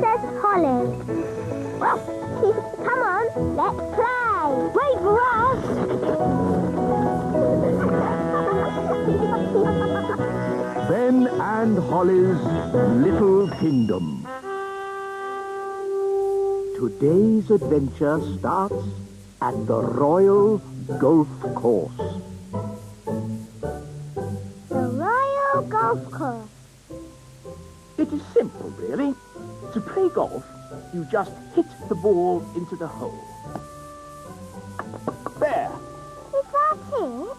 Princess Holly. Come on, let's play. Wait for us! Ben and Holly's Little Kingdom. Today's adventure starts at the Royal Golf Course. The Royal Golf Course. It is simple, really. To play golf, you just hit the ball into the hole. There. Is that it?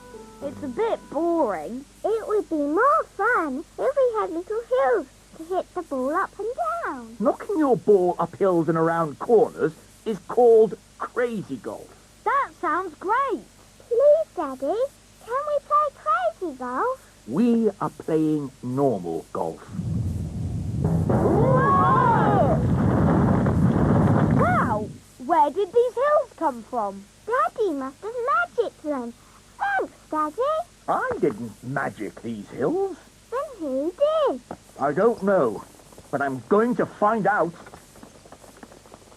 It's a bit boring. It would be more fun if we had little hills to hit the ball up and down. Knocking your ball up hills and around corners is called crazy golf. That sounds great. Please, Daddy, can we play crazy golf? We are playing normal golf. Wow! Where did these hills come from? Daddy must have magicked them. Thanks, Daddy. I didn't magic these hills. Then who did? I don't know, but I'm going to find out.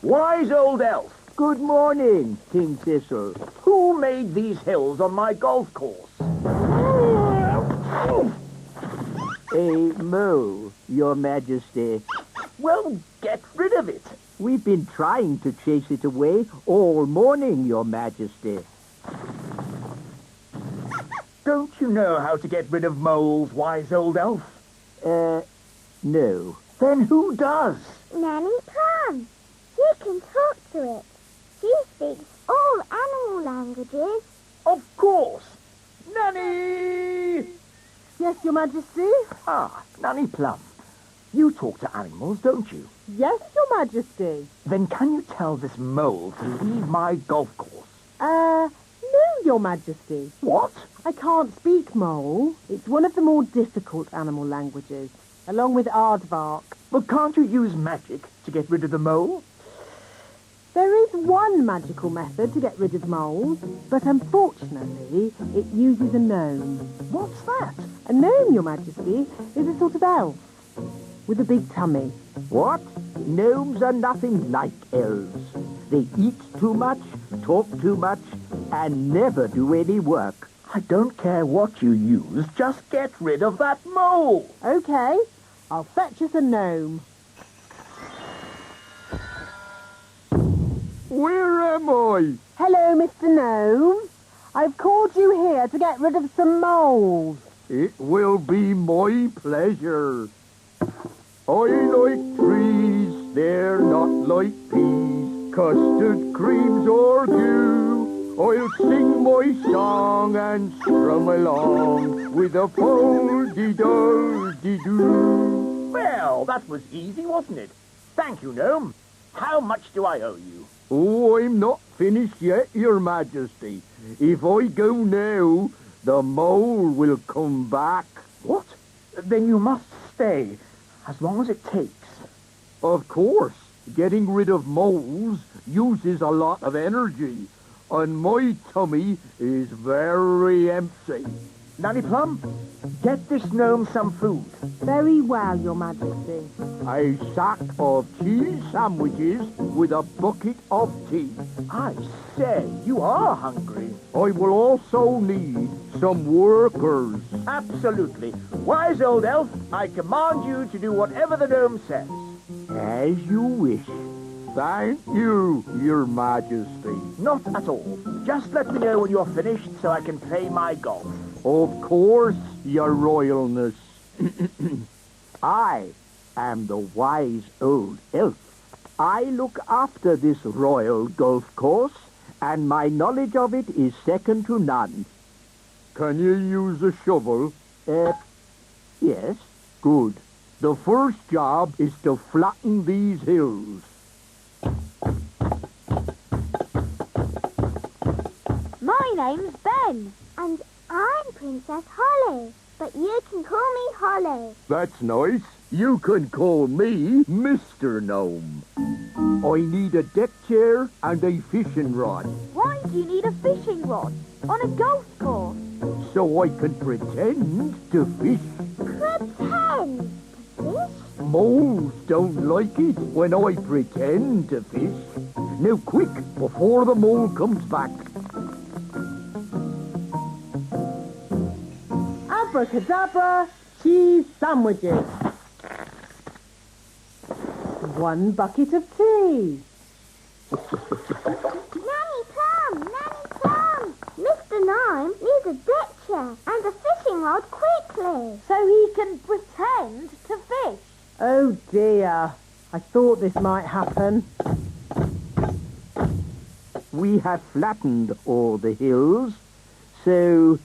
Wise old elf, Good morning, King Thistle. who made these hills on my golf course? A mole, Your Majesty. Well, get rid of it. We've been trying to chase it away all morning, Your Majesty. Don't you know how to get rid of moles, wise old elf? No. Then who does? Nanny Plum. You can talk to it. She speaks all animal languages. Of course. Nanny! Yes, Your Majesty? Ah, Nanny Plum. You talk to animals, don't you? Yes, Your Majesty. Then can you tell this mole to leave my golf course? No, Your Majesty. What? I can't speak mole. It's one of the more difficult animal languages, along with aardvark. But can't you use magic to get rid of the mole? There is one magical method to get rid of moles, but unfortunately it uses a gnome. What's that? A gnome, Your Majesty, is a sort of elf with a big tummy. What? Gnomes are nothing like elves. They eat too much, talk too much, and never do any work. I don't care what you use, just get rid of that mole. Okay, I'll fetch us a gnome. Where am I? Hello, Mr. Gnome. I've called you here to get rid of some moles. It will be my pleasure. I like trees, they're not like peas. Custard creams or dew. I'll sing my song and strum along with a fol-de-dol-de-doo. Well, that was easy, wasn't it? Thank you, Gnome. How much do I owe you? Oh, I'm not finished yet, Your Majesty. If I go now, the mole will come back. What? Then you must stay, as long as it takes. Of course, getting rid of moles uses a lot of energy, and my tummy is very empty. Nanny Plum, get this gnome some food. Very well, Your Majesty. A sack of cheese sandwiches with a bucket of tea. I say, you are hungry. I will also need some workers. Absolutely. Wise old elf, I command you to do whatever the gnome says. As you wish. Thank you, Your Majesty. Not at all. Just let me know when you're finished so I can play my golf. Of course, Your Royalness. I am the wise old elf. I look after this royal golf course, and my knowledge of it is second to none. Can you use a shovel? Yes. Good. The first job is to flatten these hills. My name's Ben. And I'm Princess Holly, but you can call me Holly. That's nice. You can call me Mr. Gnome. I need a deck chair and a fishing rod, Why do you need a fishing rod on a golf course? so I can pretend to fish. Pretend. fish? Moles don't like it when I pretend to fish. Now quick, before the mole comes back. Abracadabra, cheese sandwiches. 1 bucket of tea. Nanny Plum! Mr. Nine needs a deck chair and a fishing rod quickly. So he can pretend to fish. Oh dear, I thought this might happen. We have flattened all the hills, so,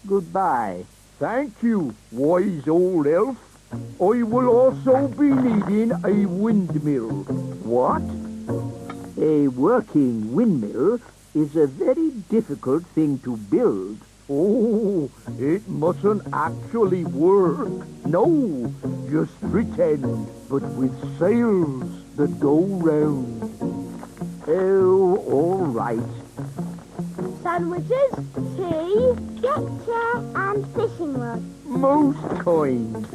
goodbye. Thank you, wise old elf. I will also be needing a windmill. What? A working windmill is a very difficult thing to build. Oh, it mustn't actually work. No, just pretend, but with sails that go round. Oh, all right. Sandwiches, tea. Deck chair and fishing rod. Most kind.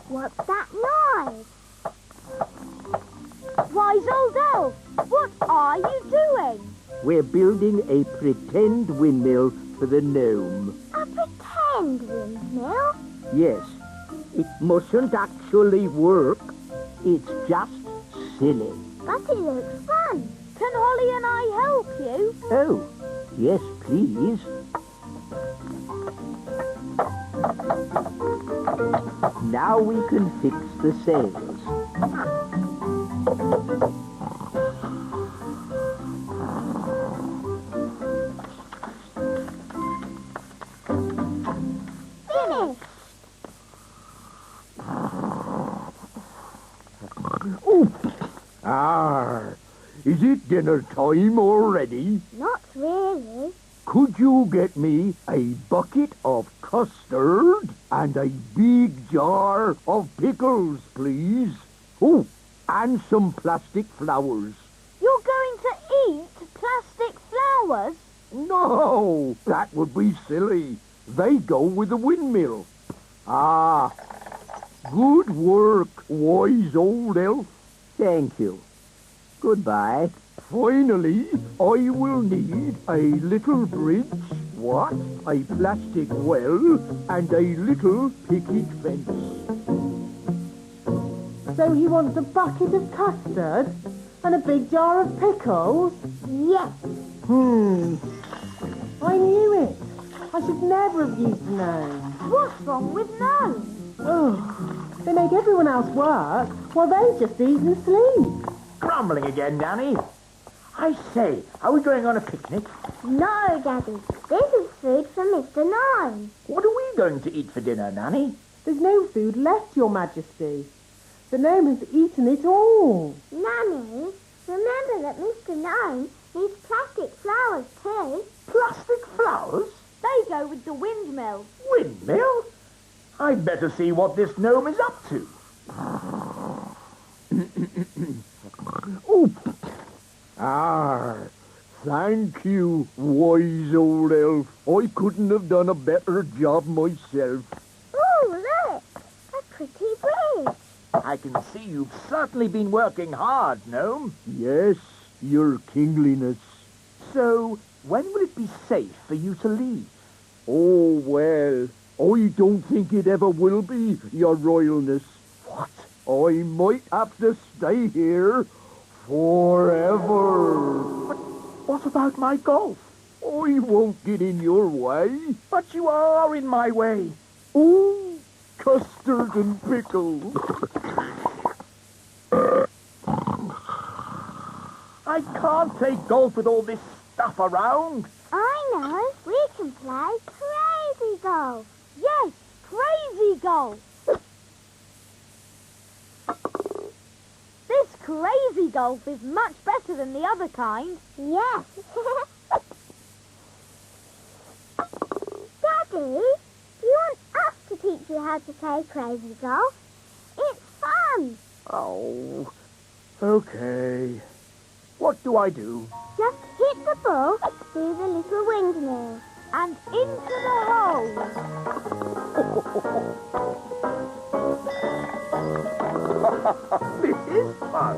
What's that noise? Wise old elf, what are you doing? We're building a pretend windmill for the gnome. A pretend windmill? Yes, it mustn't actually work. It's just silly. But it looks fun. Can Holly and I help you? Oh, yes, please. Now we can fix the sails. Finished. Is it dinner time already? Not really. Could you get me a bucket of custard and a big jar of pickles, please? Oh, and some plastic flowers. You're going to eat plastic flowers? No, that would be silly. They go with the windmill. Ah, good work, wise old elf. Thank you. Goodbye. Finally, I will need a little bridge, what? A plastic well, and a little picket fence. So he wants a bucket of custard and a big jar of pickles? Yes. I knew it. I should never have used a gnome. What's wrong with gnomes? Oh, they make everyone else work while they just eat and sleep. Grumbling again, Nanny. I say, are we going on a picnic? No, Daddy. This is food for Mr. Nine. What are we going to eat for dinner, Nanny? There's no food left, Your Majesty. The gnome has eaten it all. Nanny, remember that Mr. Nine needs plastic flowers too. Plastic flowers? They go with the windmill. Windmill? I'd better see what this gnome is up to. Thank you, wise old elf. I couldn't have done a better job myself. Oh, look! A pretty bridge. I can see you've certainly been working hard, gnome. Yes, your kingliness. So, when will it be safe for you to leave? Oh, well, I don't think it ever will be, your royalness. What? I might have to stay here forever. What about my golf? I won't get in your way. But you are in my way. Oh, custard and pickles. I can't play golf with all this stuff around. I know. We can play crazy golf. Yes, crazy golf. This crazy golf is much better than the other kind. Yes. Daddy, do you want us to teach you how to play crazy golf? It's fun. Oh, Okay. What do I do? Just hit the ball through the little windmill. And into the hole. This is fun.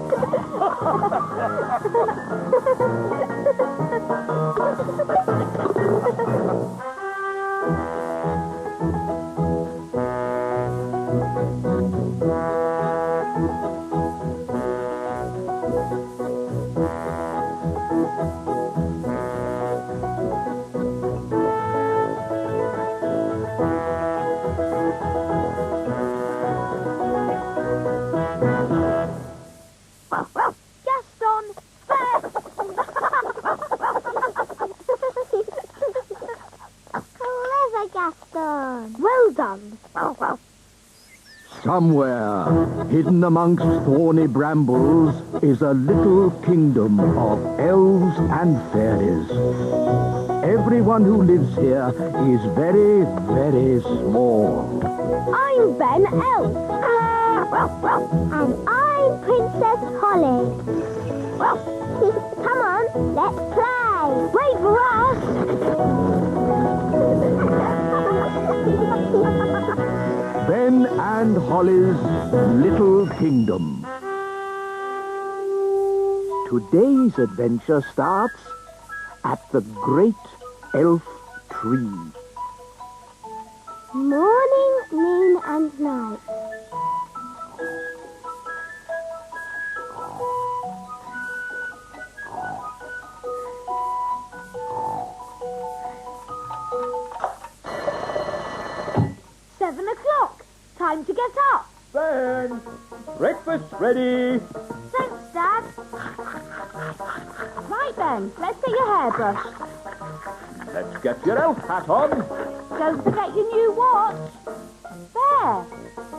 Gaston, first. Clever, Gaston. Well done. Somewhere, hidden amongst thorny brambles, is a little kingdom of elves and fairies. Everyone who lives here is very, very small. I'm Ben Elf. And I'm Princess Holly. Come on, let's play. Wait for us. Ben and Holly's Little Kingdom. Today's adventure starts at the Great Elf Tree. Morning, noon, and night. Time to get up. Ben, breakfast's ready. Thanks, Dad. Right then, let's get your hair brushed. Let's get your elf hat on. Don't forget your new watch. There.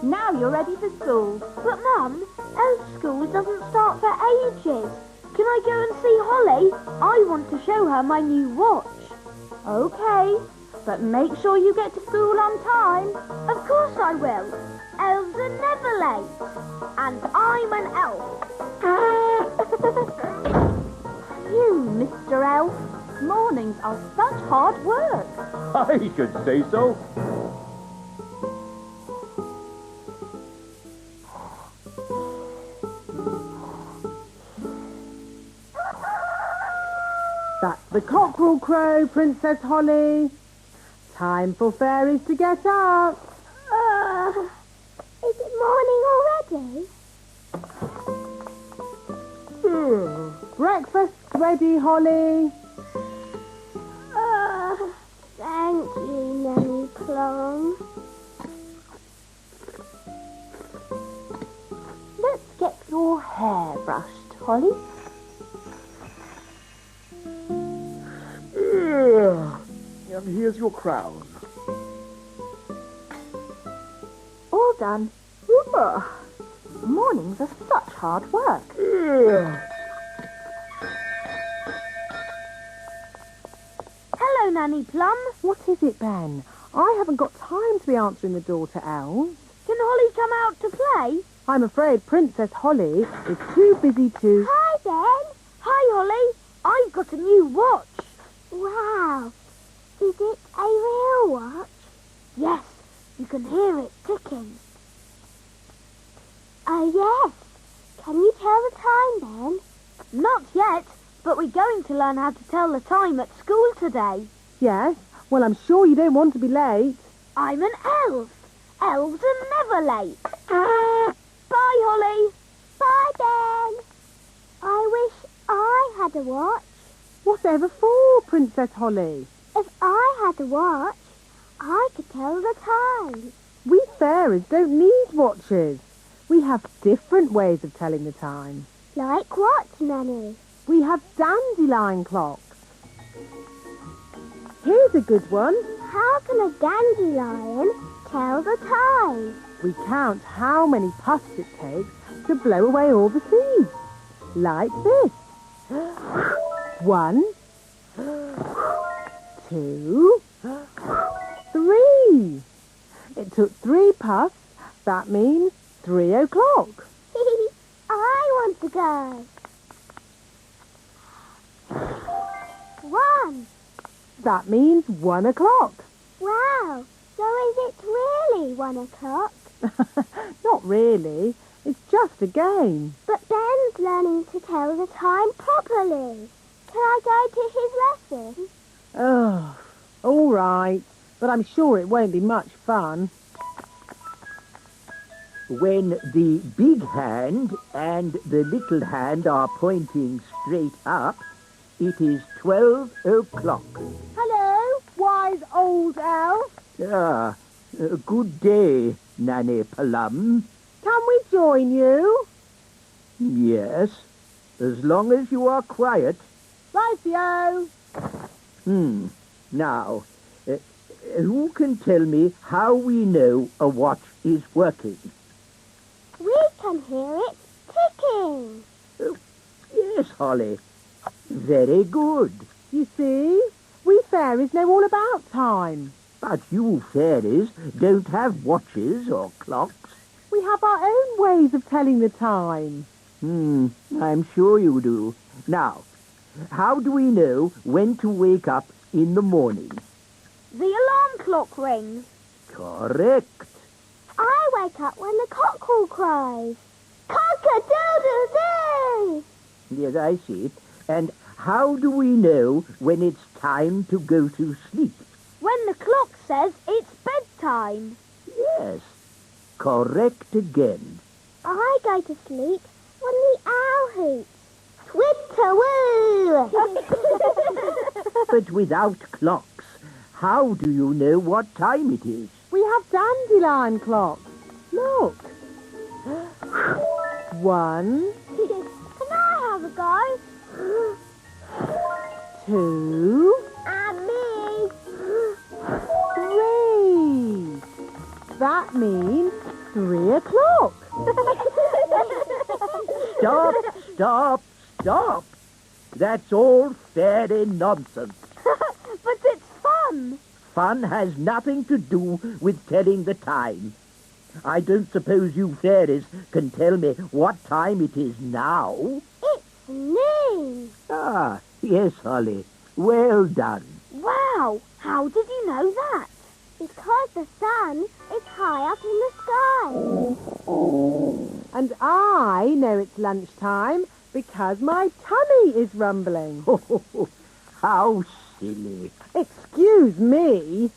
Now you're ready for school. But, Mum, elf school doesn't start for ages. Can I go and see Holly? I want to show her my new watch. OK, but make sure you get to school on time. Of course I will. Elves are never late. And I'm an elf. You, Mr. Elf. Mornings are such hard work. I should say so. That's the cockerel crow, Princess Holly. Time for fairies to get up. Is it morning already? Breakfast's ready, Holly. Thank you, Nanny Plum. Let's get your hair brushed, Holly. And here's your crown. All done. Mornings are such hard work. Hello, Nanny Plum. What is it, Ben? I haven't got time to be answering the door to elves. Can Holly come out to play? I'm afraid Princess Holly is too busy to... Hi, Ben. Hi, Holly. I've got a new watch. Wow. Is it a real watch? Yes, you can hear it ticking. Oh, yes. Can you tell the time, Ben? Not yet, but we're going to learn how to tell the time at school today. Yes? Well, I'm sure you don't want to be late. I'm an elf. Elves are never late. Bye, Holly. Bye, Ben. I wish I had a watch. Whatever for, Princess Holly? If I had a watch, I could tell the time. We fairies don't need watches. We have different ways of telling the time. Like what, Nanny? We have dandelion clocks. Here's a good one. How can a dandelion tell the time? We count how many puffs it takes to blow away all the seeds. Like this. 1, 2, 3. It took 3 puffs. That means 3 o'clock. I want to go. 1. That means 1 o'clock. Wow. So is it really 1 o'clock? Not really. It's just a game. But Ben's learning to tell the time properly. Can I go to his lesson? Oh, all right. But I'm sure it won't be much fun. When the big hand and the little hand are pointing straight up, it is 12 o'clock. Hello, wise old elf. Good day, Nanny Plum. Can we join you? Yes, as long as you are quiet. Rightio. Now, who can tell me how we know a watch is working? We can hear it ticking. Yes, Holly. Very good. You see, we fairies know all about time. But you fairies don't have watches or clocks. We have our own ways of telling the time. I'm sure you do. Now, how do we know when to wake up in the morning? The alarm clock rings. Correct. I wake up when the cockerel cries. Cock-a-doodle-doo! Yes, I see. And how do we know when it's time to go to sleep? When the clock says it's bedtime. Yes, correct again. I go to sleep when the owl hoots. Twitter-woo! But without clocks, how do you know what time it is? We have dandelion clocks. Look. 1, Can I have a go? 2, And me. 3. That means 3 o'clock. Stop. That's all fairy nonsense. But it's fun. Fun has nothing to do with telling the time. I don't suppose you fairies can tell me what time it is now. It's noon. Ah, yes, Holly. Well done. Wow, how did you know that? Because the sun is high up in the sky. And I know it's lunchtime because my tummy is rumbling. How silly. Excuse me.